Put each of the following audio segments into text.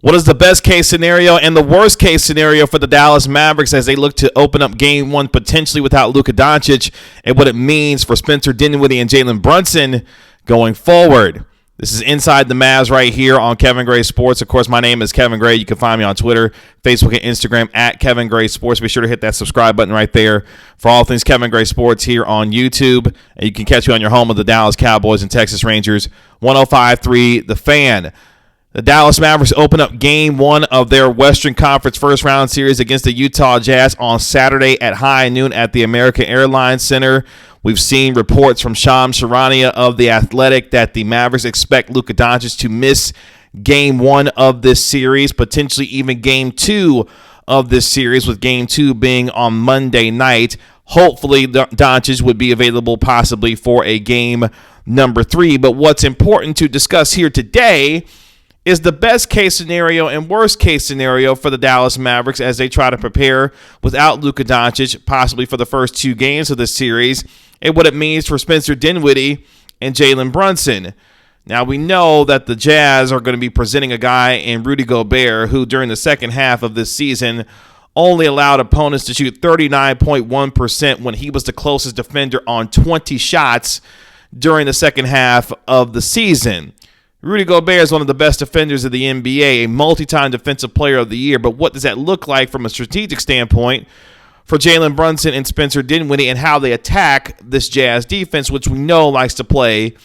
What is the best case scenario and the worst case scenario for the Dallas Mavericks as they look to open up game one potentially without Luka Doncic, and what it means for Spencer Dinwiddie and Jalen Brunson going forward? This is Inside the Mavs right here on Kevin Gray Sports. Of course, my name is Kevin Gray. You can find me on Twitter, Facebook, and Instagram at Kevin Gray Sports. Be sure to hit that subscribe button right there for all things Kevin Gray Sports here on YouTube. And you can catch me on your home of the Dallas Cowboys and Texas Rangers, 105.3 The Fan. The Dallas Mavericks open up game one of their Western Conference first round series against the Utah Jazz on Saturday at high noon at the American Airlines Center. We've seen reports from Shams Charania of The Athletic that the Mavericks expect Luka Doncic to miss game one of this series, potentially even game two of this series, with game two being on Monday night. Hopefully, Doncic would be available possibly for a game number three. But what's important to discuss here today is the best case scenario and worst case scenario for the Dallas Mavericks as they try to prepare without Luka Doncic, possibly for the first two games of this series, and what it means for Spencer Dinwiddie and Jalen Brunson. Now, we know that the Jazz are going to be presenting a guy in Rudy Gobert who, during the second half of this season, only allowed opponents to shoot 39.1% when he was the closest defender on 20 shots during the second half of the season. Rudy Gobert is one of the best defenders of the NBA, a multi-time defensive player of the year, but what does that look like from a strategic standpoint for Jalen Brunson and Spencer Dinwiddie and how they attack this Jazz defense, which we know likes to play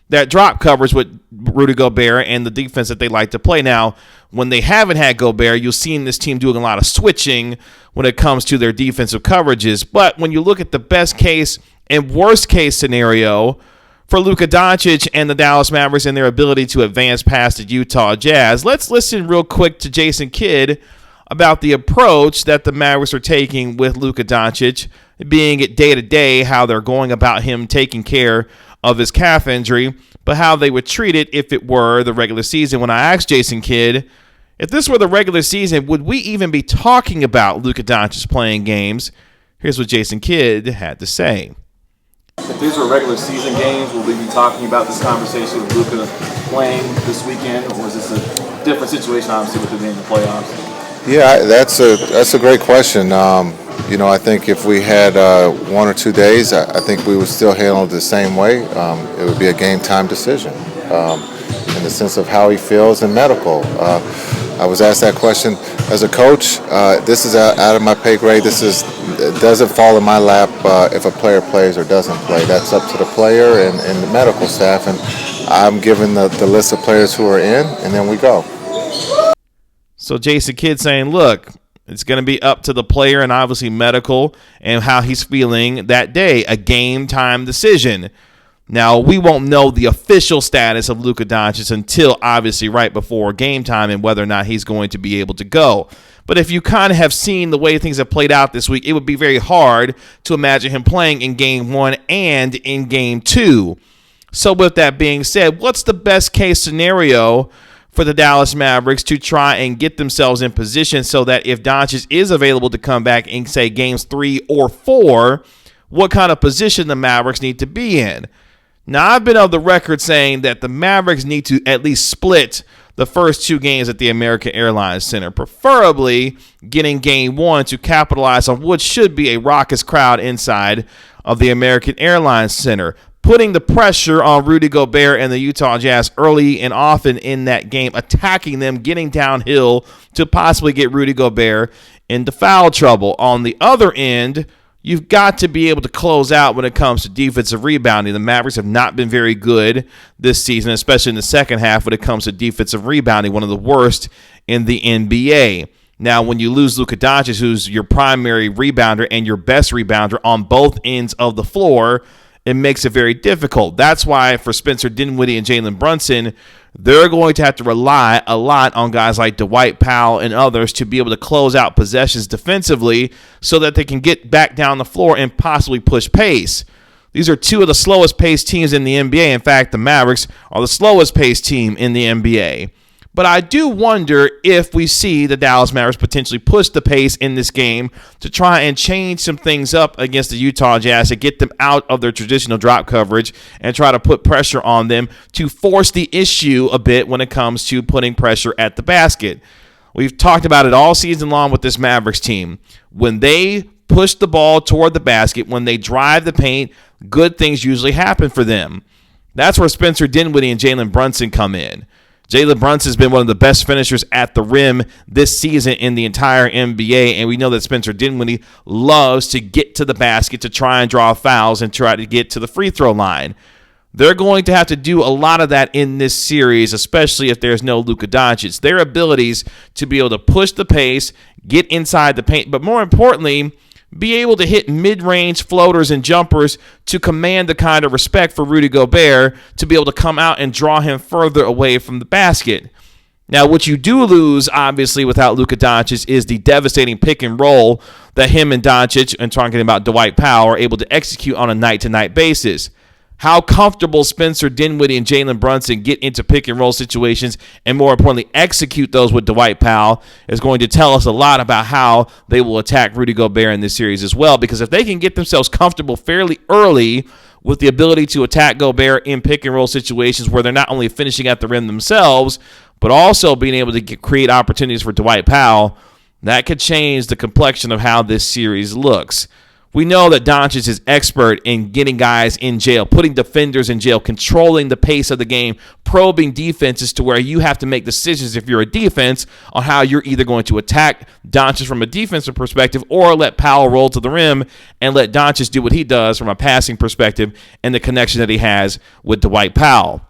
that drop coverage with Rudy Gobert and the defense that they like to play. Now, when they haven't had Gobert, you'll see this team doing a lot of switching when it comes to their defensive coverages. But when you look at the best case and worst case scenario for Luka Doncic and the Dallas Mavericks and their ability to advance past the Utah Jazz, let's listen real quick to Jason Kidd about the approach that the Mavericks are taking with Luka Doncic, being it day-to-day, how they're going about him taking care of his calf injury, but how they would treat it if it were the regular season. When I asked Jason Kidd, if this were the regular season, would we even be talking about Luka Doncic playing games? Here's what Jason Kidd had to say. If these were regular season games, will we be talking about this conversation with Luka playing this weekend, or is this a different situation, obviously, with it being the playoffs? Yeah, that's a great question. I think if we had 1 or 2 days, I think we would still handle it the same way. It would be a game time decision in the sense of how he feels and medical. I was asked that question as a coach. This is out of my pay grade. It doesn't fall in my lap if a player plays or doesn't play. That's up to the player and the medical staff. And I'm given the list of players who are in, and then we go. So Jason Kidd saying, look, it's going to be up to the player and obviously medical and how he's feeling that day, a game time decision. Now, we won't know the official status of Luka Doncic until obviously right before game time and whether or not he's going to be able to go. But if you kind of have seen the way things have played out this week, it would be very hard to imagine him playing in game one and in game two. So with that being said, what's the best case scenario for the Dallas Mavericks to try and get themselves in position so that if Doncic is available to come back in, say, games 3 or 4, what kind of position the Mavericks need to be in? Now, I've been on the record saying that the Mavericks need to at least split the first 2 games at the American Airlines Center, preferably getting game 1 to capitalize on what should be a raucous crowd inside of the American Airlines Center, putting the pressure on Rudy Gobert and the Utah Jazz early and often in that game, attacking them, getting downhill to possibly get Rudy Gobert into foul trouble. On the other end, you've got to be able to close out when it comes to defensive rebounding. The Mavericks have not been very good this season, especially in the second half when it comes to defensive rebounding, one of the worst in the NBA. Now, when you lose Luka Doncic, who's your primary rebounder and your best rebounder on both ends of the floor, it makes it very difficult. That's why for Spencer Dinwiddie and Jalen Brunson, they're going to have to rely a lot on guys like Dwight Powell and others to be able to close out possessions defensively so that they can get back down the floor and possibly push pace. These are 2 of the slowest paced teams in the NBA. In fact, the Mavericks are the slowest paced team in the NBA. But I do wonder if we see the Dallas Mavericks potentially push the pace in this game to try and change some things up against the Utah Jazz to get them out of their traditional drop coverage and try to put pressure on them to force the issue a bit when it comes to putting pressure at the basket. We've talked about it all season long with this Mavericks team. When they push the ball toward the basket, when they drive the paint, good things usually happen for them. That's where Spencer Dinwiddie and Jalen Brunson come in. Jalen Brunson has been one of the best finishers at the rim this season in the entire NBA, and we know that Spencer Dinwiddie loves to get to the basket to try and draw fouls and try to get to the free throw line. They're going to have to do a lot of that in this series, especially if there's no Luka Doncic. Their abilities to be able to push the pace, get inside the paint, but more importantly, be able to hit mid-range floaters and jumpers to command the kind of respect for Rudy Gobert to be able to come out and draw him further away from the basket. Now, what you do lose, obviously, without Luka Doncic is the devastating pick and roll that him and Doncic, and talking about Dwight Powell, are able to execute on a night-to-night basis. How comfortable Spencer Dinwiddie and Jalen Brunson get into pick and roll situations and, more importantly, execute those with Dwight Powell is going to tell us a lot about how they will attack Rudy Gobert in this series as well. Because if they can get themselves comfortable fairly early with the ability to attack Gobert in pick and roll situations where they're not only finishing at the rim themselves, but also being able to create opportunities for Dwight Powell, that could change the complexion of how this series looks. We know that Doncic is expert in getting guys in jail, putting defenders in jail, controlling the pace of the game, probing defenses to where you have to make decisions if you're a defense on how you're either going to attack Doncic from a defensive perspective or let Powell roll to the rim and let Doncic do what he does from a passing perspective and the connection that he has with Dwight Powell.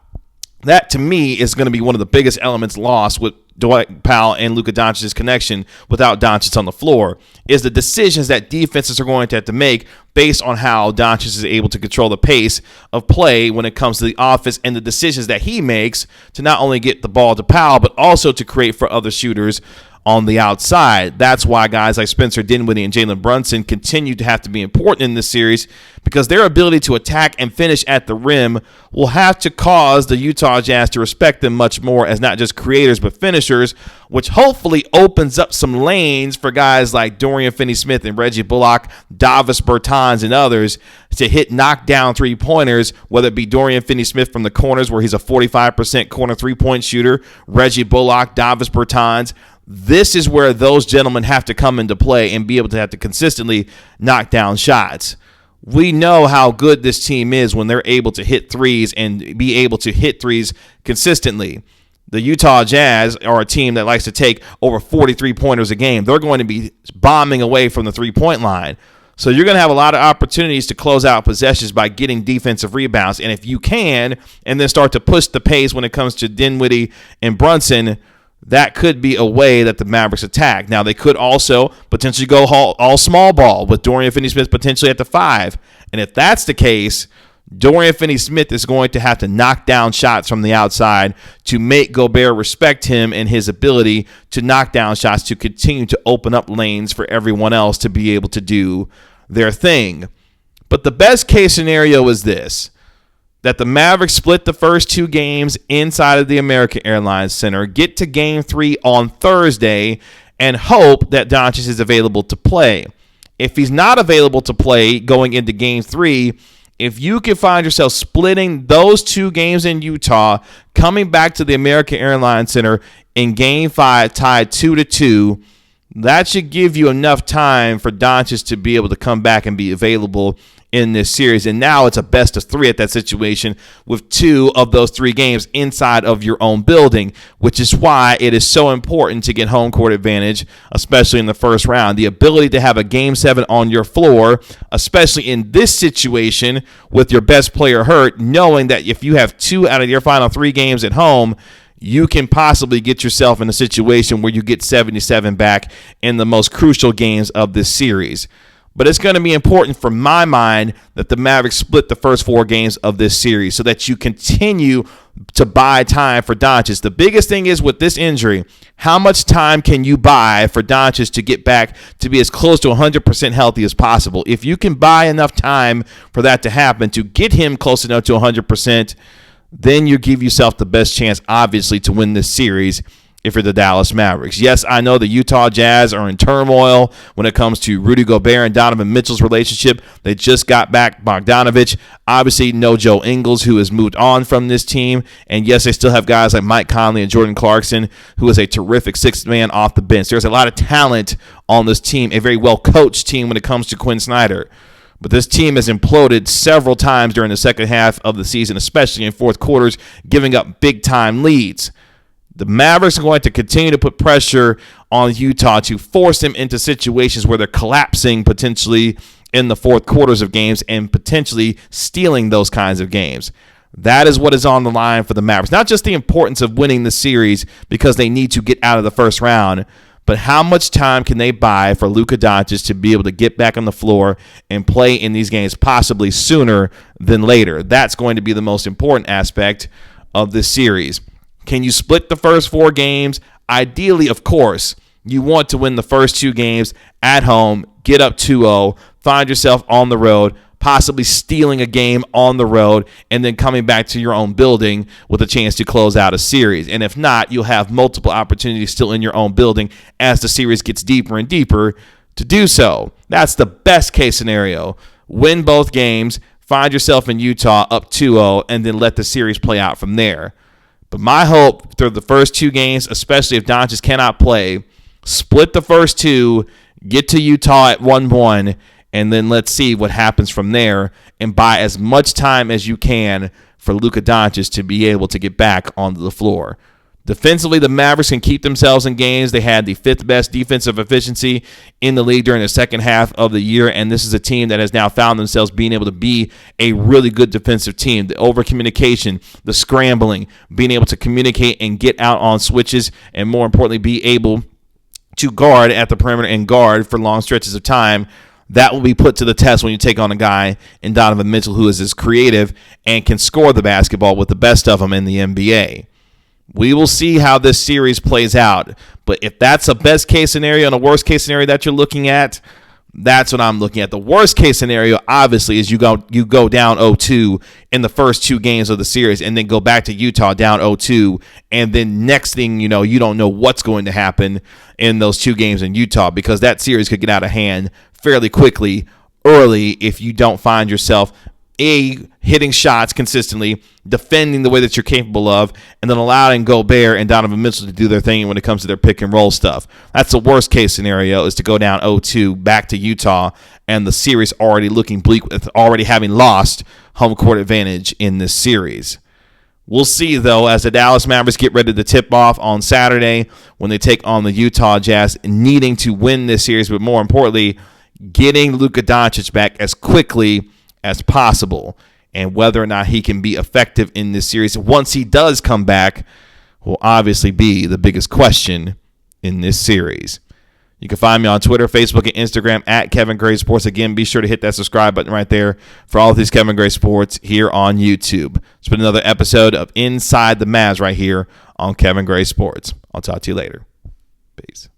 That, to me, is going to be one of the biggest elements lost with Dwight Powell and Luka Doncic's connection without Doncic on the floor, is the decisions that defenses are going to have to make based on how Doncic is able to control the pace of play when it comes to the offense and the decisions that he makes to not only get the ball to Powell, but also to create for other shooters on the outside. That's why guys like Spencer Dinwiddie and Jalen Brunson continue to have to be important in this series, because their ability to attack and finish at the rim will have to cause the Utah Jazz to respect them much more as not just creators but finishers, which hopefully opens up some lanes for guys like Dorian Finney-Smith and Reggie Bullock, Davis Bertans, and others to hit knockdown three-pointers, whether it be Dorian Finney-Smith from the corners where he's a 45% corner three-point shooter, Reggie Bullock, Davis Bertans. This is where those gentlemen have to come into play and be able to have to consistently knock down shots. We know how good this team is when they're able to hit threes and be able to hit threes consistently. The Utah Jazz are a team that likes to take over 43 pointers a game. They're going to be bombing away from the three-point line. So you're going to have a lot of opportunities to close out possessions by getting defensive rebounds. And if you can, and then start to push the pace when it comes to Dinwiddie and Brunson, that could be a way that the Mavericks attack. Now, they could also potentially go all small ball with Dorian Finney-Smith potentially at the 5. And if that's the case, Dorian Finney-Smith is going to have to knock down shots from the outside to make Gobert respect him and his ability to knock down shots to continue to open up lanes for everyone else to be able to do their thing. But the best case scenario is this: that the Mavericks split the first 2 games inside of the American Airlines Center, get to Game 3 on Thursday, and hope that Doncic is available to play. If he's not available to play going into Game 3, if you can find yourself splitting those 2 games in Utah, coming back to the American Airlines Center in Game 5 tied 2-2, that should give you enough time for Doncic to be able to come back and be available in this series. And now it's a best of 3 at that situation with 2 of those 3 games inside of your own building, which is why it is so important to get home court advantage, especially in the first round. The ability to have a Game 7 on your floor, especially in this situation with your best player hurt, knowing that if you have 2 out of your final 3 games at home, you can possibly get yourself in a situation where you get 77 back in the most crucial games of this series. But it's going to be important for my mind that the Mavericks split the first 4 games of this series so that you continue to buy time for Doncic. The biggest thing is with this injury, how much time can you buy for Doncic to get back to be as close to 100% healthy as possible? If you can buy enough time for that to happen, to get him close enough to 100%, then you give yourself the best chance, obviously, to win this series if you're the Dallas Mavericks. Yes, I know the Utah Jazz are in turmoil when it comes to Rudy Gobert and Donovan Mitchell's relationship. They just got back Bogdanovich. Obviously, no Joe Ingles, who has moved on from this team. And yes, they still have guys like Mike Conley and Jordan Clarkson, who is a terrific sixth man off the bench. There's a lot of talent on this team, a very well-coached team when it comes to Quinn Snyder. But this team has imploded several times during the second half of the season, especially in fourth quarters, giving up big-time leads. The Mavericks are going to continue to put pressure on Utah to force them into situations where they're collapsing potentially in the fourth quarters of games and potentially stealing those kinds of games. That is what is on the line for the Mavericks. Not just the importance of winning the series because they need to get out of the first round, but how much time can they buy for Luka Doncic to be able to get back on the floor and play in these games possibly sooner than later? That's going to be the most important aspect of this series. Can you split the first 4 games? Ideally, of course, you want to win the first 2 games at home, get up 2-0, find yourself on the road, possibly stealing a game on the road, and then coming back to your own building with a chance to close out a series. And if not, you'll have multiple opportunities still in your own building as the series gets deeper and deeper to do so. That's the best case scenario. Win both games, find yourself in Utah up 2-0, and then let the series play out from there. But my hope through the first 2 games, especially if Doncic cannot play, split the first 2, get to Utah at 1-1, and then let's see what happens from there and buy as much time as you can for Luka Doncic to be able to get back onto the floor. Defensively, the Mavericks can keep themselves in games. They had the 5th best defensive efficiency in the league during the second half of the year, and this is a team that has now found themselves being able to be a really good defensive team. The over-communication, the scrambling, being able to communicate and get out on switches, and more importantly, be able to guard at the perimeter and guard for long stretches of time. That will be put to the test when you take on a guy in Donovan Mitchell who is as creative and can score the basketball with the best of them in the NBA. We will see how this series plays out. But if that's a best case scenario and a worst case scenario that you're looking at, that's what I'm looking at. The worst case scenario, obviously, is you go down 0-2 in the first 2 games of the series and then go back to Utah down 0-2. And then next thing you know, you don't know what's going to happen in those 2 games in Utah because that series could get out of hand fairly quickly early if you don't find yourself hitting shots consistently, defending the way that you're capable of, and then allowing Gobert and Donovan Mitchell to do their thing when it comes to their pick and roll stuff. That's the worst case scenario, is to go down 0-2 back to Utah and the series already looking bleak with already having lost home court advantage in this series. We'll see, though, as the Dallas Mavericks get ready to tip off on Saturday when they take on the Utah Jazz, needing to win this series, but more importantly, getting Luka Doncic back as quickly as possible, and whether or not he can be effective in this series once he does come back will obviously be the biggest question in this series. You can find me on Twitter, Facebook, and Instagram at Kevin Gray Sports. Again, be sure to hit that subscribe button right there for all of these Kevin Gray Sports here on YouTube. It's been another episode of Inside the Mavs right here on Kevin Gray Sports. I'll talk to you later. Peace.